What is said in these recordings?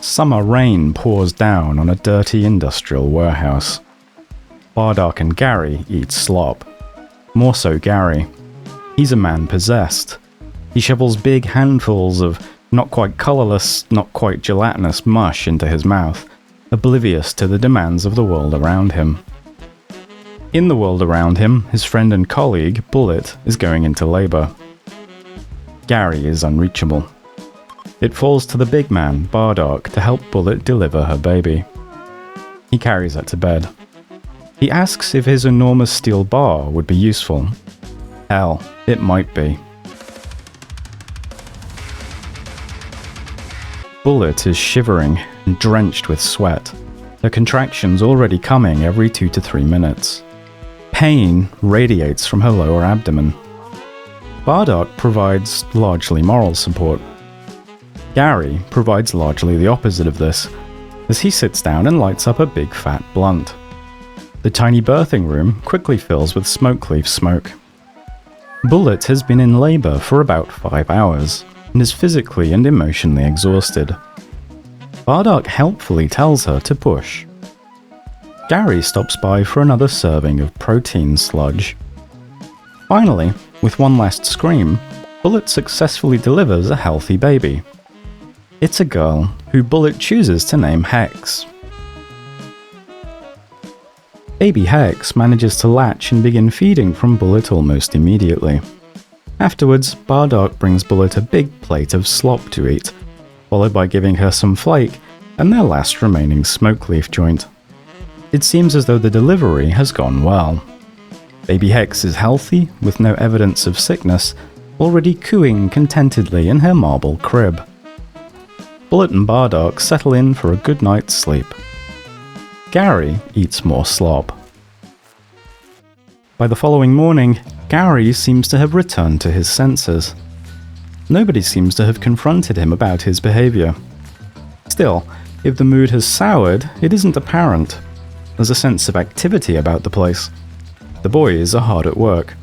Summer rain pours down on a dirty industrial warehouse. Bardark and Gary eat slop. More so Gary. He's a man possessed. He shovels big handfuls of not quite colourless, not quite gelatinous mush into his mouth, oblivious to the demands of the world around him. In the world around him, his friend and colleague, Bullet, is going into labour. Gary is unreachable. It falls to the big man, Bardark, to help Bullet deliver her baby. He carries her to bed. He asks if his enormous steel bar would be useful. Hell, it might be. Bullet is shivering and drenched with sweat, her contractions already coming every 2 to 3 minutes. Pain radiates from her lower abdomen. Bardark provides largely moral support. Gary provides largely the opposite of this, as he sits down and lights up a big fat blunt. The tiny birthing room quickly fills with smoke leaf smoke. Bullet has been in labour for about 5 hours, and is physically and emotionally exhausted. Bardark helpfully tells her to push. Gary stops by for another serving of protein sludge. Finally, with one last scream, Bullet successfully delivers a healthy baby. It's a girl, who Bullet chooses to name Hex. Baby Hex manages to latch and begin feeding from Bullet almost immediately. Afterwards, Bardark brings Bullet a big plate of slop to eat, followed by giving her some flake and their last remaining smoke leaf joint. It seems as though the delivery has gone well. Baby Hex is healthy, with no evidence of sickness, already cooing contentedly in her marble crib. Bullet and Bardark settle in for a good night's sleep. Gary eats more slop. By the following morning, Gary seems to have returned to his senses. Nobody seems to have confronted him about his behaviour. Still, if the mood has soured, it isn't apparent. There's a sense of activity about the place. The boys are hard at work.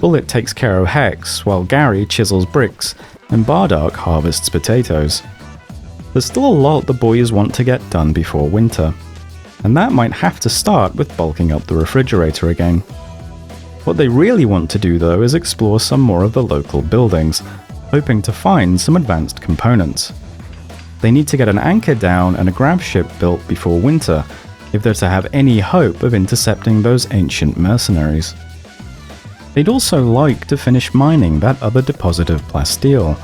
Bullet takes care of Hex, while Gary chisels bricks, and Bardark harvests potatoes. There's still a lot the boys want to get done before winter, and that might have to start with bulking up the refrigerator again. What they really want to do though is explore some more of the local buildings, hoping to find some advanced components. They need to get an anchor down and a grab ship built before winter if they're to have any hope of intercepting those ancient mercenaries. They'd also like to finish mining that other deposit of plasteel,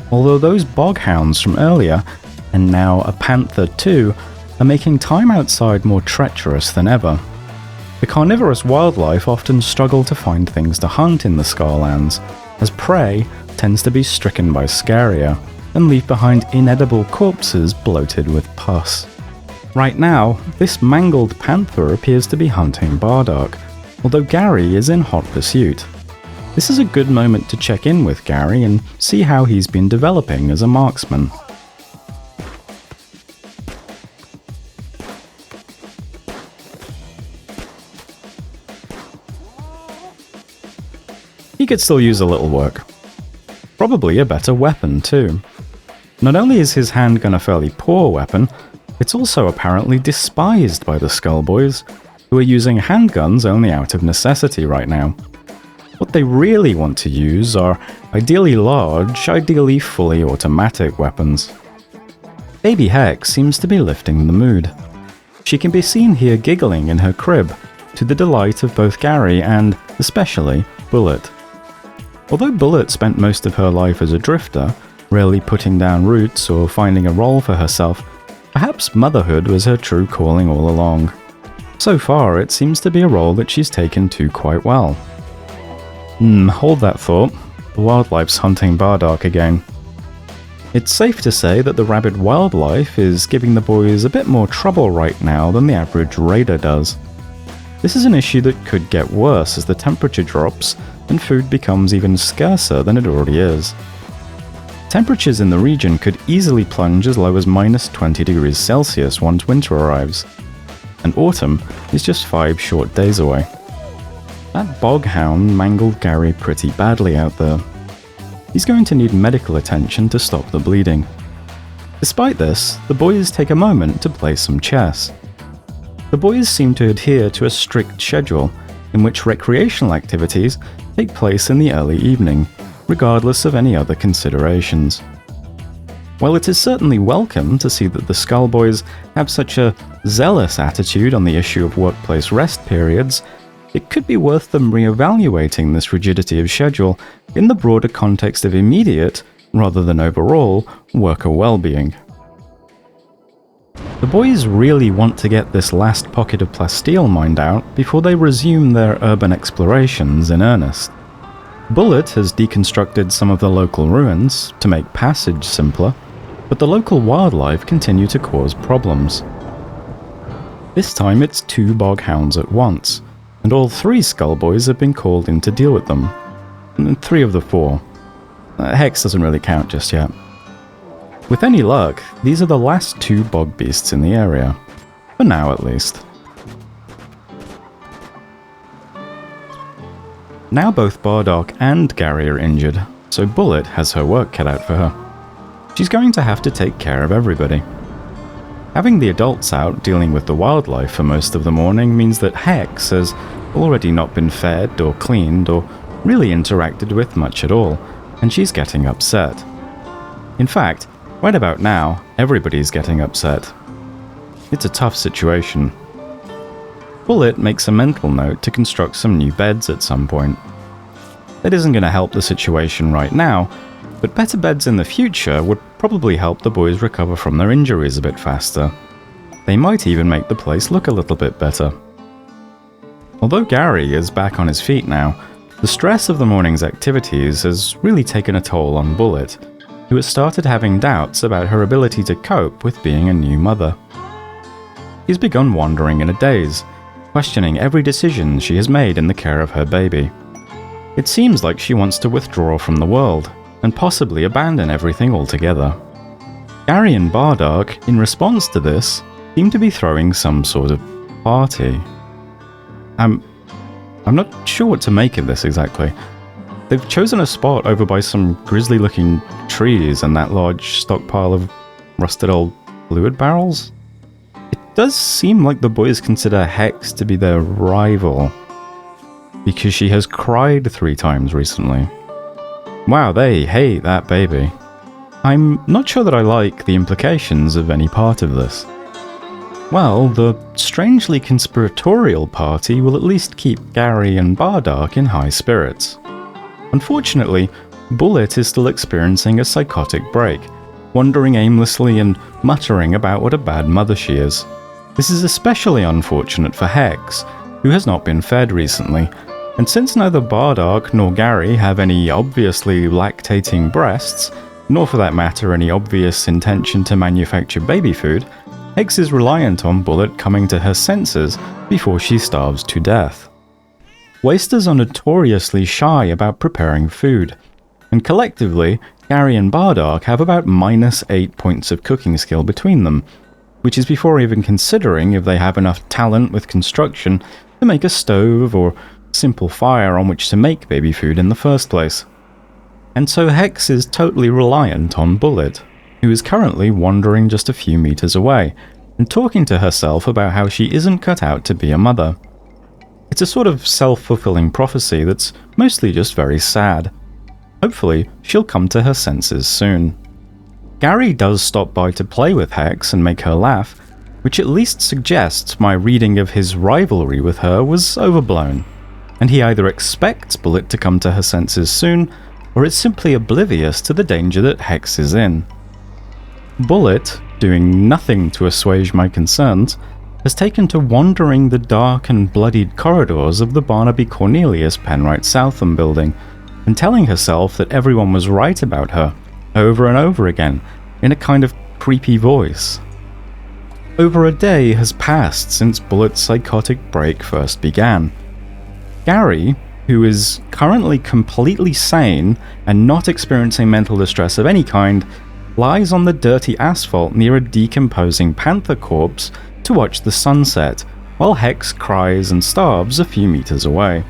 although those boghounds from earlier, and now a panther too, are making time outside more treacherous than ever. The carnivorous wildlife often struggle to find things to hunt in the Scarlands, as prey tends to be stricken by scaria, and leave behind inedible corpses bloated with pus. Right now, this mangled panther appears to be hunting Bardark, although Gary is in hot pursuit. This is a good moment to check in with Gary and see how he's been developing as a marksman. He could still use a little work. Probably a better weapon too. Not only is his handgun a fairly poor weapon, it's also apparently despised by the SKULLBOYS, who are using handguns only out of necessity right now. What they really want to use are ideally large, ideally fully automatic weapons. Baby Hex seems to be lifting the mood. She can be seen here giggling in her crib, to the delight of both Gary and, especially, Bullet. Although Bullet spent most of her life as a drifter, rarely putting down roots or finding a role for herself, perhaps motherhood was her true calling all along. So far, it seems to be a role that she's taken to quite well. Hold that thought. The wildlife's hunting Bardark again. It's safe to say that the rabid wildlife is giving the boys a bit more trouble right now than the average raider does. This is an issue that could get worse as the temperature drops and food becomes even scarcer than it already is. Temperatures in the region could easily plunge as low as minus 20 degrees Celsius once winter arrives, and autumn is just 5 short days away. That boghound mangled Gary pretty badly out there. He's going to need medical attention to stop the bleeding. Despite this, the boys take a moment to play some chess. The boys seem to adhere to a strict schedule, in which recreational activities take place in the early evening, regardless of any other considerations. While it is certainly welcome to see that the SKULLBOYS have such a zealous attitude on the issue of workplace rest periods, it could be worth them re-evaluating this rigidity of schedule in the broader context of immediate, rather than overall, worker well-being. The boys really want to get this last pocket of plasteel mined out before they resume their urban explorations in earnest. Bullet has deconstructed some of the local ruins to make passage simpler, but the local wildlife continue to cause problems. This time it's 2 boghounds at once, and all 3 SKULLBOYS have been called in to deal with them. 3 of the 4. Hex doesn't really count just yet. With any luck, these are the last 2 bog beasts in the area. For now, at least. Now both Bardark and Gary are injured, so Bullet has her work cut out for her. She's going to have to take care of everybody. Having the adults out dealing with the wildlife for most of the morning means that Hex has already not been fed or cleaned or really interacted with much at all, and she's getting upset. In fact, right about now, everybody's getting upset. It's a tough situation. Bullet makes a mental note to construct some new beds at some point. That isn't going to help the situation right now, but better beds in the future would probably help the boys recover from their injuries a bit faster. They might even make the place look a little bit better. Although Gary is back on his feet now, the stress of the morning's activities has really taken a toll on Bullet, who has started having doubts about her ability to cope with being a new mother. She's begun wandering in a daze, questioning every decision she has made in the care of her baby. It seems like she wants to withdraw from the world, and possibly abandon everything altogether. Gary and Bardark, in response to this, seem to be throwing some sort of party. I'm not sure what to make of this exactly. They've chosen a spot over by some grisly-looking trees and that large stockpile of rusted old fluid barrels. It does seem like the boys consider Hex to be their rival, because she has cried 3 times recently. Wow, they hate that baby. I'm not sure that I like the implications of any part of this. Well, the strangely conspiratorial party will at least keep Gary and Bardark in high spirits. Unfortunately, Bullet is still experiencing a psychotic break, wandering aimlessly and muttering about what a bad mother she is. This is especially unfortunate for Hex, who has not been fed recently, and since neither Bardark nor Gary have any obviously lactating breasts, nor for that matter any obvious intention to manufacture baby food, Hex is reliant on Bullet coming to her senses before she starves to death. Wasters are notoriously shy about preparing food, and collectively, Gary and Bardark have about -8 points of cooking skill between them, which is before even considering if they have enough talent with construction to make a stove or simple fire on which to make baby food in the first place. And so Hex is totally reliant on Bullet, who is currently wandering just a few meters away, and talking to herself about how she isn't cut out to be a mother. It's a sort of self-fulfilling prophecy that's mostly just very sad. Hopefully, she'll come to her senses soon. Gary does stop by to play with Hex and make her laugh, which at least suggests my reading of his rivalry with her was overblown, and he either expects Bullet to come to her senses soon, or is simply oblivious to the danger that Hex is in. Bullet, doing nothing to assuage my concerns, has taken to wandering the dark and bloodied corridors of the Barnaby Cornelius Penrite Southam building, and telling herself that everyone was right about her, over and over again, in a kind of creepy voice. Over a day has passed since Bullet's psychotic break first began. Gary, who is currently completely sane and not experiencing mental distress of any kind, lies on the dirty asphalt near a decomposing panther corpse to watch the sunset, while Hex cries and starves a few meters away.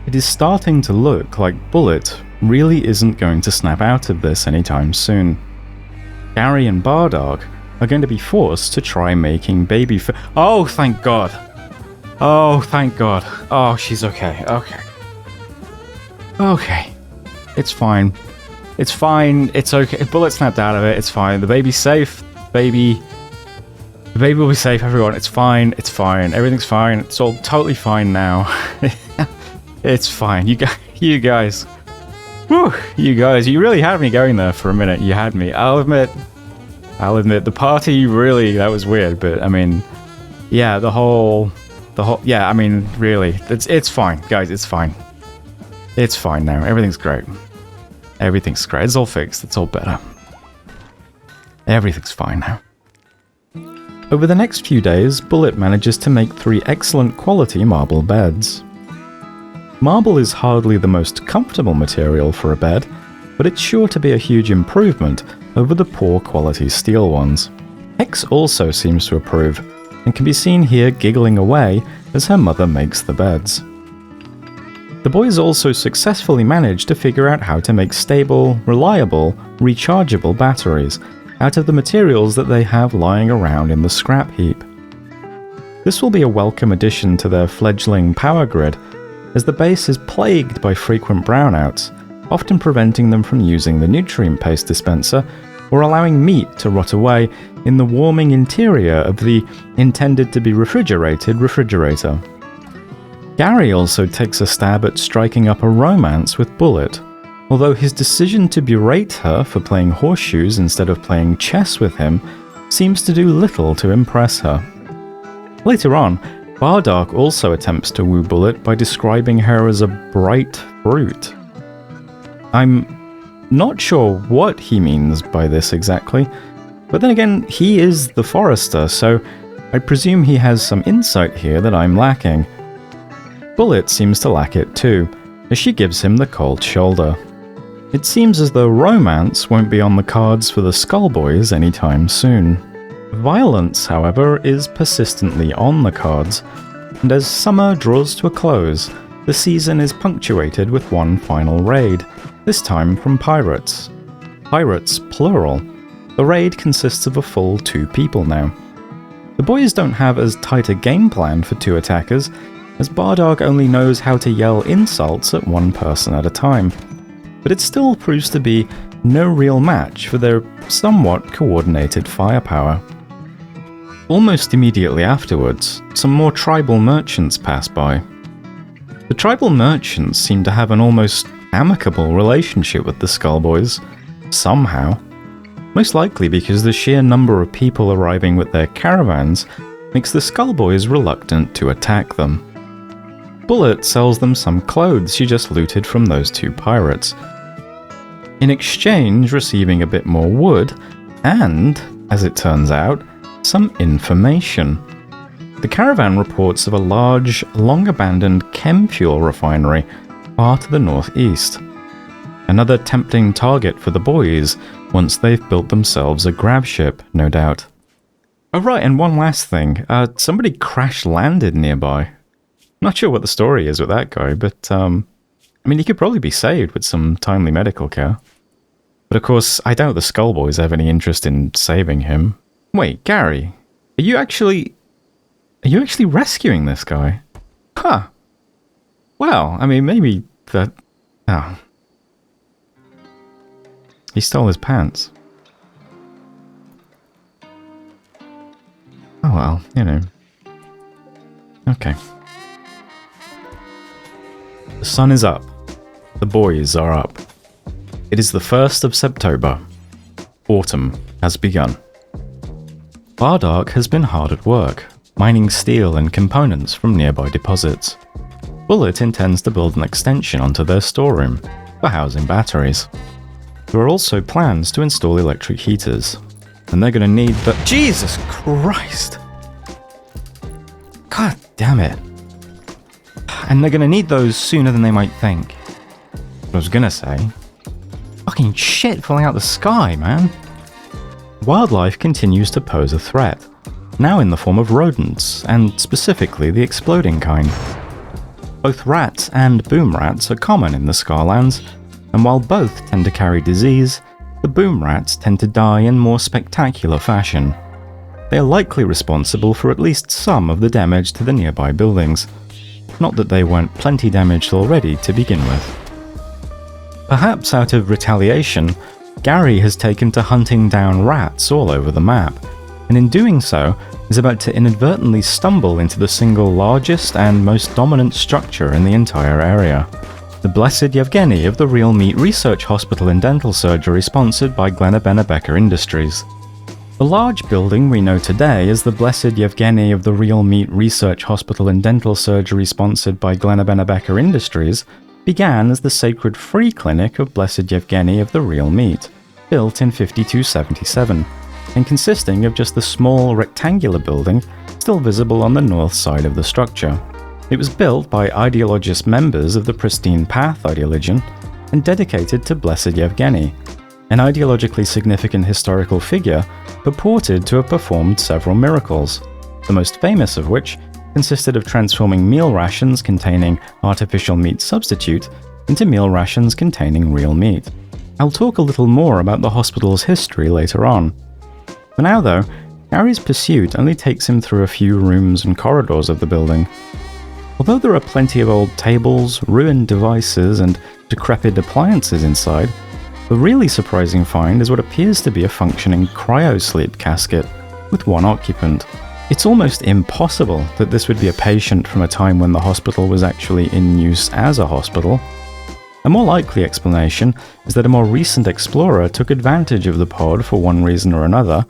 It is starting to look like Bullet really isn't going to snap out of this anytime soon. Gary and Bardark are going to be forced to try making baby food. Oh, thank God. Oh, thank God. Oh, she's okay. Okay. Okay. It's fine. It's fine. It's okay. Bullet snapped out of it. It's fine. The baby's safe. The baby will be safe, everyone. It's fine. It's fine. Everything's fine. It's all totally fine now. It's fine. You guys. Whew, you guys. You really had me going there for a minute. You had me. I'll admit, the party really, that was weird. But, I mean, yeah, the whole, yeah, I mean, really. It's fine, guys. It's fine. It's fine now. Everything's great. Everything's great. It's all fixed. It's all better. Everything's fine now. Over the next few days, Bullet manages to make 3 excellent quality marble beds. Marble is hardly the most comfortable material for a bed, but it's sure to be a huge improvement over the poor quality steel ones. Hex also seems to approve, and can be seen here giggling away as her mother makes the beds. The boys also successfully manage to figure out how to make stable, reliable, rechargeable batteries out of the materials that they have lying around in the scrap heap. This will be a welcome addition to their fledgling power grid, as the base is plagued by frequent brownouts, often preventing them from using the nutrient paste dispenser or allowing meat to rot away in the warming interior of the intended-to-be refrigerated refrigerator. Gary also takes a stab at striking up a romance with Bullet, although his decision to berate her for playing horseshoes instead of playing chess with him seems to do little to impress her. Later on, Bardark also attempts to woo Bullet by describing her as a bright fruit. I'm not sure what he means by this exactly, but then again, he is the forester, so I presume he has some insight here that I'm lacking. Bullet seems to lack it too, as she gives him the cold shoulder. It seems as though romance won't be on the cards for the SKULLBOYS anytime soon. Violence, however, is persistently on the cards, and as summer draws to a close, the season is punctuated with one final raid, this time from pirates. Pirates, plural. The raid consists of a full 2 people now. The boys don't have as tight a game plan for 2 attackers, as Bardark only knows how to yell insults at 1 person at a time, but it still proves to be no real match for their somewhat coordinated firepower. Almost immediately afterwards, some more tribal merchants pass by. The tribal merchants seem to have an almost amicable relationship with the SKULLBOYS, somehow. Most likely because the sheer number of people arriving with their caravans makes the SKULLBOYS reluctant to attack them. Bullet sells them some clothes she just looted from those 2 pirates, in exchange receiving a bit more wood and, as it turns out, some information. The caravan reports of a large, long-abandoned chem fuel refinery far to the northeast. Another tempting target for the boys once they've built themselves a grab ship, no doubt. Oh right, and one last thing. Somebody crash-landed nearby. Not sure what the story is with that guy, but I mean, he could probably be saved with some timely medical care. But of course, I doubt the SKULLBOYS have any interest in saving him. Wait, Gary, are you actually rescuing this guy? Huh. Well, I mean, maybe that... Oh. He stole his pants. Oh well, you know. Okay. The sun is up. The boys are up. It is the 1st of September. Autumn has begun. Bardark has been hard at work, mining steel and components from nearby deposits. Bullet intends to build an extension onto their storeroom for housing batteries. There are also plans to install electric heaters, and they're going to need the... Jesus Christ! God damn it. And they're going to need those sooner than they might think. What I was going to say... Fucking shit falling out the sky, man! Wildlife continues to pose a threat, now in the form of rodents, and specifically the exploding kind. Both rats and boom rats are common in the Scarlands, and while both tend to carry disease, the boom rats tend to die in more spectacular fashion. They are likely responsible for at least some of the damage to the nearby buildings. Not that they weren't plenty damaged already to begin with. Perhaps out of retaliation, Gary has taken to hunting down rats all over the map, and in doing so is about to inadvertently stumble into the single largest and most dominant structure in the entire area. The Blessed Evgeny of the Real Meat Research Hospital and Dental Surgery sponsored by Glenebenebecker Industries. The large building we know today as the Blessed Evgeny of the Real Meat Research Hospital and Dental Surgery sponsored by Glenebenebecker Industries began as the Sacred Free Clinic of Blessed Evgeny of the Real Meat, built in 5277, and consisting of just the small rectangular building still visible on the north side of the structure. It was built by ideologist members of the Pristine Path ideologion and dedicated to Blessed Evgeny, an ideologically significant historical figure purported to have performed several miracles, the most famous of which consisted of transforming meal rations containing artificial meat substitute into meal rations containing real meat. I'll talk a little more about the hospital's history later on. For now though, Gary's pursuit only takes him through a few rooms and corridors of the building. Although there are plenty of old tables, ruined devices, and decrepit appliances inside, the really surprising find is what appears to be a functioning cryosleep casket with one occupant. It's almost impossible that this would be a patient from a time when the hospital was actually in use as a hospital. A more likely explanation is that a more recent explorer took advantage of the pod for one reason or another,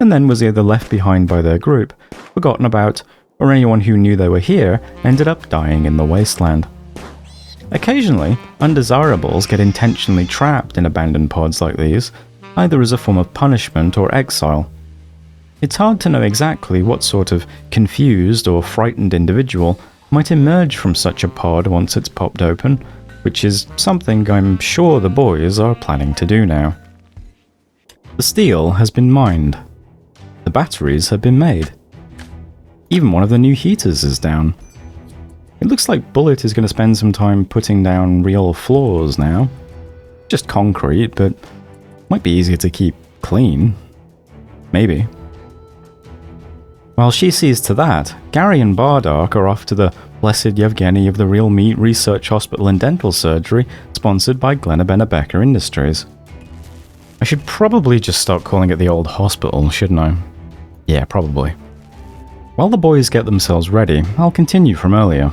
and then was either left behind by their group, forgotten about, or anyone who knew they were here ended up dying in the wasteland. Occasionally, undesirables get intentionally trapped in abandoned pods like these, either as a form of punishment or exile. It's hard to know exactly what sort of confused or frightened individual might emerge from such a pod once it's popped open, which is something I'm sure the boys are planning to do now. The steel has been mined. The batteries have been made. Even one of the new heaters is down. It looks like Bullet is going to spend some time putting down real floors now. Just concrete, but might be easier to keep clean. Maybe. While she sees to that, Gary and Bardark are off to the Blessed Evgeny of the Real Meat Research Hospital and Dental Surgery, sponsored by Glenebenebecker Industries. I should probably just start calling it the old hospital, shouldn't I? Yeah, probably. While the boys get themselves ready, I'll continue from earlier.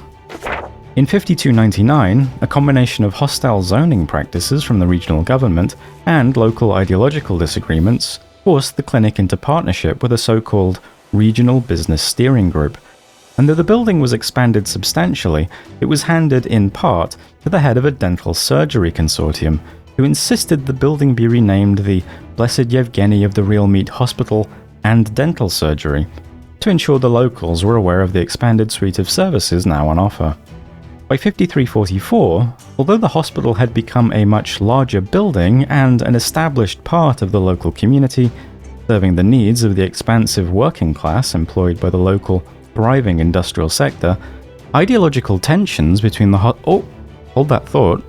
In 5299, a combination of hostile zoning practices from the regional government and local ideological disagreements forced the clinic into partnership with a so-called Regional Business Steering Group, and though the building was expanded substantially, it was handed in part to the head of a dental surgery consortium, who insisted the building be renamed the Blessed Evgeny of the Real Meat Hospital and Dental Surgery, to ensure the locals were aware of the expanded suite of services now on offer. By 5344, although the hospital had become a much larger building and an established part of the local community, serving the needs of the expansive working class employed by the local, thriving industrial sector, ideological tensions between the hold that thought.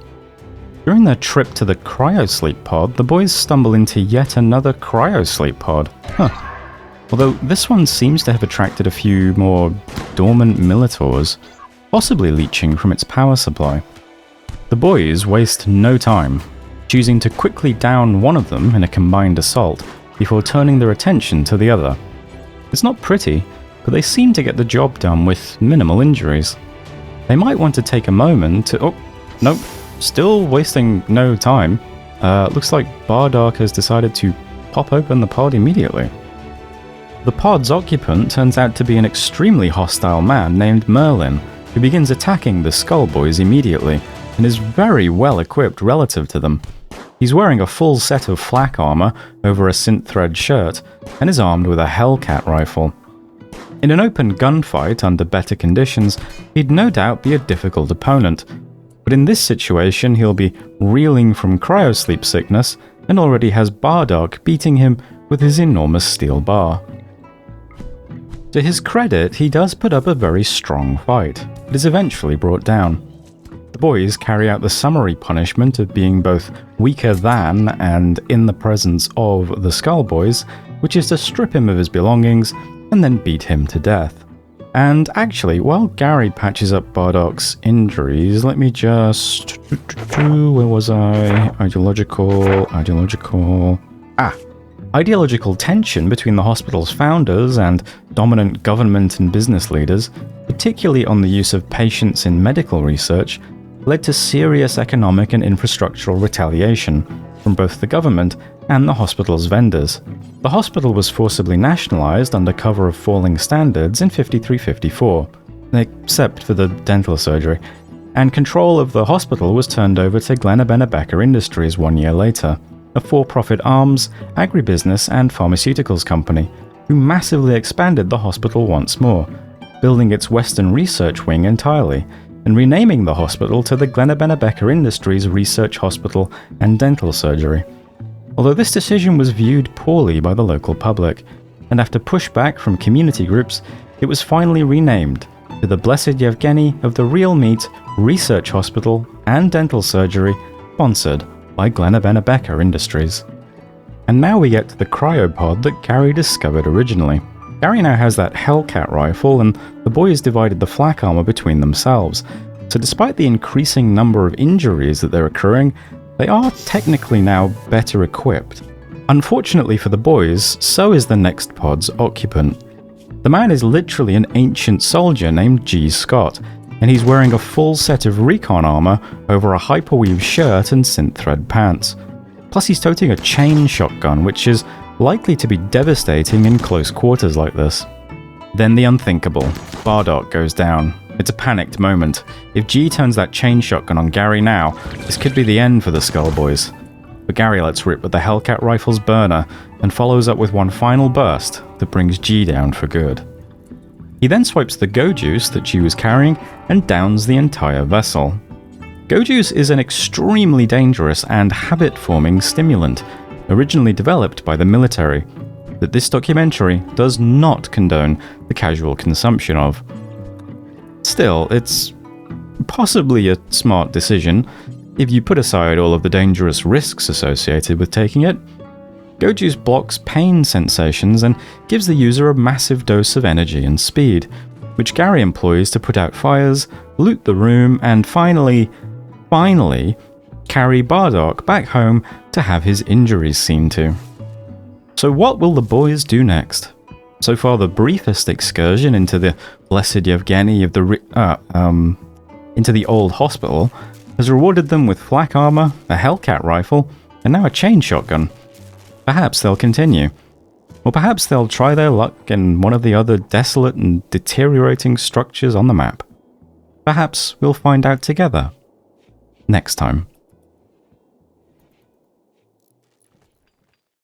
During their trip to the cryosleep pod, the boys stumble into yet another cryosleep pod. Although this one seems to have attracted a few more dormant militors, possibly leeching from its power supply. The boys waste no time, choosing to quickly down one of them in a combined assault before turning their attention to the other. It's not pretty, but they seem to get the job done with minimal injuries. They might want to take a moment to... nope, still wasting no time. Looks like Bardark has decided to pop open the pod immediately. The pod's occupant turns out to be an extremely hostile man named Merlin, who begins attacking the SKULLBOYS immediately, and is very well equipped relative to them. He's wearing a full set of flak armor over a synth-thread shirt, and is armed with a Hellcat rifle. In an open gunfight under better conditions, he'd no doubt be a difficult opponent, but in this situation he'll be reeling from cryosleep sickness, and already has Bardark beating him with his enormous steel bar. To his credit, he does put up a very strong fight, but is eventually brought down. The boys carry out the summary punishment of being both weaker than and in the presence of the SKULLBOYS, which is to strip him of his belongings and then beat him to death. And actually, while Gary patches up Bardark's injuries, let me just... Where was I? Ideological tension between the hospital's founders and dominant government and business leaders, particularly on the use of patients in medical research, led to serious economic and infrastructural retaliation from both the government and the hospital's vendors. The hospital was forcibly nationalized under cover of falling standards in 53-54, except for the dental surgery, and control of the hospital was turned over to Glenebenebecker Industries 1 year later, a for-profit arms, agribusiness and pharmaceuticals company, who massively expanded the hospital once more, building its Western research wing entirely, and renaming the hospital to the Glenebenebecker Industries Research Hospital and Dental Surgery. Although this decision was viewed poorly by the local public, and after pushback from community groups, it was finally renamed to the Blessed Evgeny of the Real Meat Research Hospital and Dental Surgery, sponsored by Glenebenebecker Industries. And now we get to the cryopod that Gary discovered originally. Gary now has that Hellcat rifle, and the boys divided the flak armor between themselves. So despite the increasing number of injuries that they're accruing, they are technically now better equipped. Unfortunately for the boys, so is the next pod's occupant. The man is literally an ancient soldier named G. Scott, and he's wearing a full set of recon armor over a hyperweave shirt and synth thread pants. Plus he's toting a chain shotgun, which is likely to be devastating in close quarters like this. Then the unthinkable. Bardark goes down. It's a panicked moment. If G turns that chain shotgun on Gary now, this could be the end for the SKULLBOYS. But Gary lets rip with the Hellcat rifle's burner and follows up with one final burst that brings G down for good. He then swipes the go juice that G was carrying and downs the entire vessel. Go juice is an extremely dangerous and habit-forming stimulant, originally developed by the military, that this documentary does not condone the casual consumption of. Still, it's possibly a smart decision if you put aside all of the dangerous risks associated with taking it. Go juice blocks pain sensations and gives the user a massive dose of energy and speed, which Gary employs to put out fires, loot the room, and finally, carry Bardark back home to have his injuries seen to. So what will the boys do next? So far, the briefest excursion into the Blessed Evgeny of into the old hospital has rewarded them with flak armor, a Hellcat rifle, and now a chain shotgun. Perhaps they'll continue. Or perhaps they'll try their luck in one of the other desolate and deteriorating structures on the map. Perhaps we'll find out together next time.